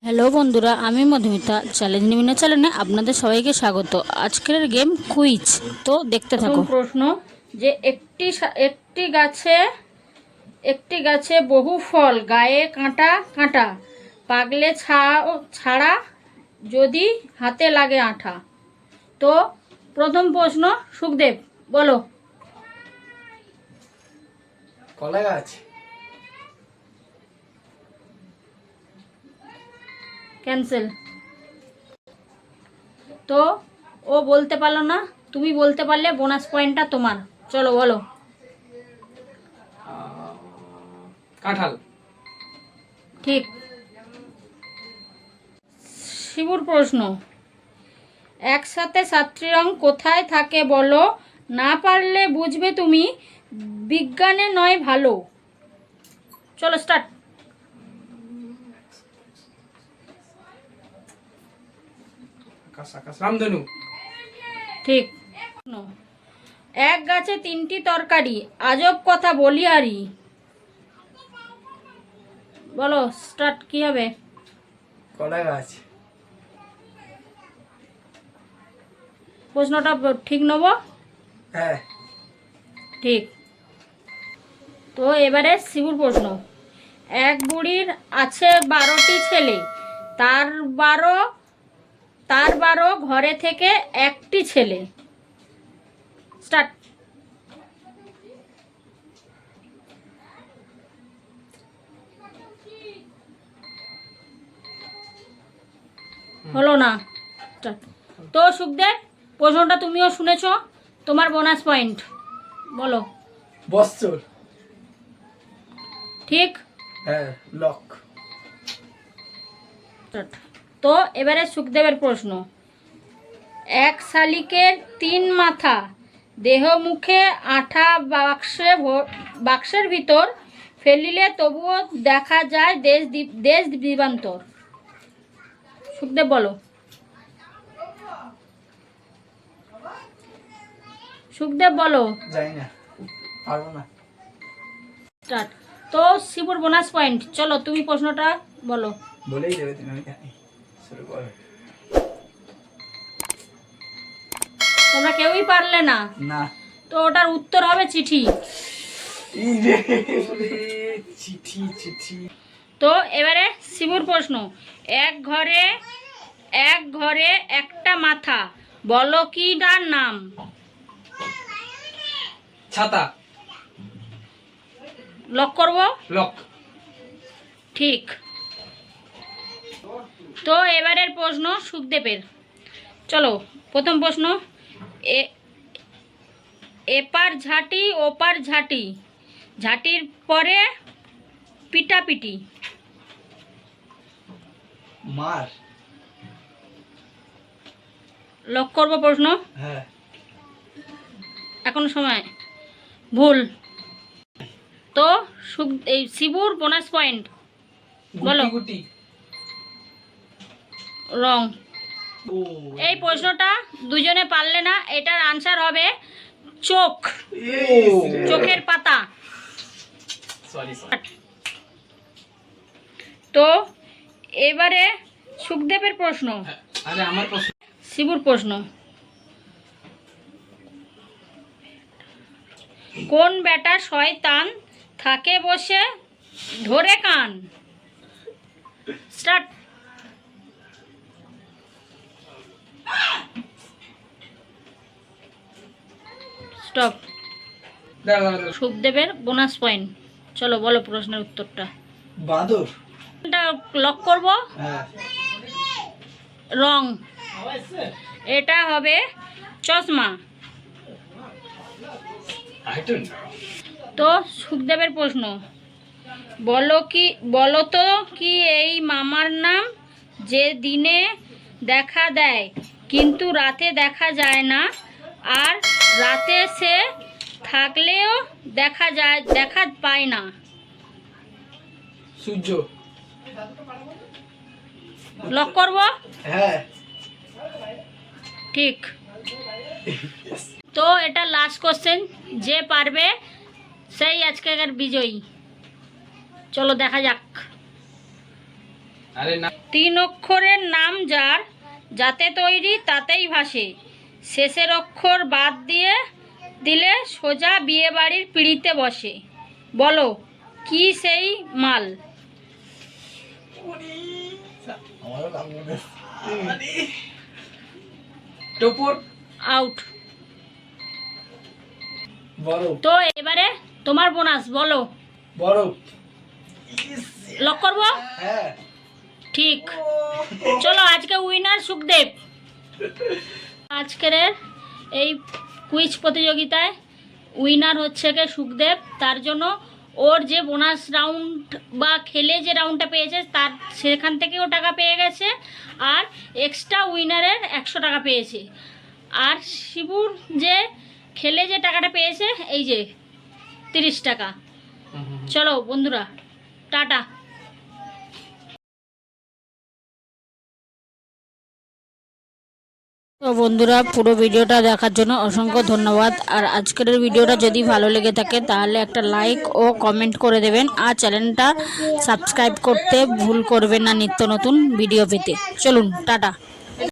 Hello বন্ধুরা, আমি Madhumita challenge নিমিনা চ্যানেলে আপনাদের সবাইকে স্বাগত। আজকের গেম কুইজ, তো দেখতে থাকো। প্রশ্ন যে একটি গাছে বহু ফল, গায়ে কাঁটা কাঁটা, পাগলে ছাড়া, যদি হাতে লাগে আঠা। তো প্রথম প্রশ্ন, সুখদেব বলো। কলা গাছ। ক্যান্সেল। তো ও বলতে পারলো না, তুমি বলতে পারলে বোনাস পয়েন্টটা তোমার। চলো বলো। কাঁঠাল। ঠিক। শিবুর প্রশ্ন, একসাথে 7টি রং কোথায় থাকে বলো, না পারলে বুঝবে তুমি, বিজ্ঞানে নয় ভালো। চলো স্টার্ট। আকাশ আকাশ রামধনু। ঠিক। এক গাছে 3টি তরকারি, আজব কথা বলি আরি। বলো স্টার্ট, কি হবে? কলা গাছ। প্রশ্নটা ঠিক নেব? হ্যাঁ ঠিক। তো এবারে শিবুর প্রশ্ন, এক বুড়ির আছে 12টি ছেলে, তার বারো ঘরে থেকে একটি ছেলে। স্টার্ট। হলো না। স্টার্ট। তো সুখদেব, প্রশ্নটা তুমিও শুনেছো, তোমার বোনাস পয়েন্ট। বলো। বস্ত্র। ঠিক। হ্যাঁ লক। স্টার্ট। তো এবারে সুখদেবের প্রশ্ন, এক শালিকের 3 মাথা, দেহ মুখে আঠা, বাক্সের ভিতর ফেলিলে তবুও দেখা যায় দেশ দিবান্তর। সুখদেব বলো। সুখদেব বলো। জানি না, পারবো না। স্টার্ট। তো শিবুর বোনাস পয়েন্ট। চলো তুমি প্রশ্নটা বলো। বলেই দেবে তুমি, আমি জানি। শুরু করো। তোমরা কেউই পারলে না। না। তো ওটার উত্তর হবে চিঠি। চিঠি চিঠি। তো এবারে শিবুর প্রশ্ন, এক ঘরে একটা মাথা, বলো কি তার নাম? ছাতা। লক করব? লক। ঠিক। তো এবারের প্রশ্ন সুখদেবের। চলো প্রথম প্রশ্ন, এপার ঝাঁটি ওপার ঝাঁটি, ঝাঁটির পরে পিটাপিটি। মার। লক করব প্রশ্ন? হ্যাঁ। এখনো সময়। ভুল। তো এই শিবুর বোনাস পয়েন্ট। বলো। গুটি। রং। ও এই প্রশ্নটা দুজনে পারলে না, এটার আনসার হবে চোখ, চোখের পাতা। সরি। তো এবারে সুখদেবের প্রশ্ন। আরে আমার প্রশ্ন। শিবুর প্রশ্ন, কোন বেটা শয়তান থাকে বসে ধরে কান? স্টার্ট। স্টপ। সুখদেবের বোনাস পয়েন্ট। চলো বলো প্রশ্নের উত্তরটা। বাঁদর। এটা লক করব? হ্যাঁ। রং। এটা হবে চশমা। তো সুখদেবের প্রশ্ন, বলো তো কি এই মামার নাম, যে দিনে দেখা দেয় কিন্তু রাতে দেখা যায় না, আর রাতে সে থাকলেও দেখা পায় না? সূর্য। লক করব? হ্যাঁ। ঠিক। তো এটা লাস্ট কোশ্চেন, যে পারবে সেই আজকের বিজয়ী। চলো দেখা যাক। আরে না, 3 অক্ষরের নাম যার, যাতে তৈরি তাতেই ভাসে, শেষের অক্ষর বাদ দিলে সোজা বিয়ে বাড়ির পিঁড়িতে বসে। বলো কি সেই মাল? টুপুর। আউট। বরফ। তো এবারে তোমার বোনাস, বলো। বরফ। লক করবো? হ্যাঁ। ঠিক। চলো আজকে উইনার সুখদেব। আজকের এই কুইজ প্রতিযোগিতায় উইনার হচ্ছে কে সুখদেব। তার জন্য ওর যে বোনাস রাউন্ড বা খেলে যে রাউন্ডটা পেয়েছে তার সেখান থেকেও টাকা পেয়ে গেছে, আর এক্সট্রা উইনারের 100 টাকা পেয়েছে। আর শিবুর যে খেলে যে টাকাটা পেয়েছে এই যে 30 টাকা। চলো বন্ধুরা, টাটা। তো বন্ধুরা, পুরো ভিডিওটা দেখার জন্য অসংখ্য ধন্যবাদ। আর আজকের ভিডিওটা যদি ভালো লেগে থাকে তাহলে একটা লাইক ও কমেন্ট করে দেবেন, আর চ্যানেলটা সাবস্ক্রাইব করতে ভুল করবেন না নিত্য নতুন ভিডিও পেতে। চলুন টাটা।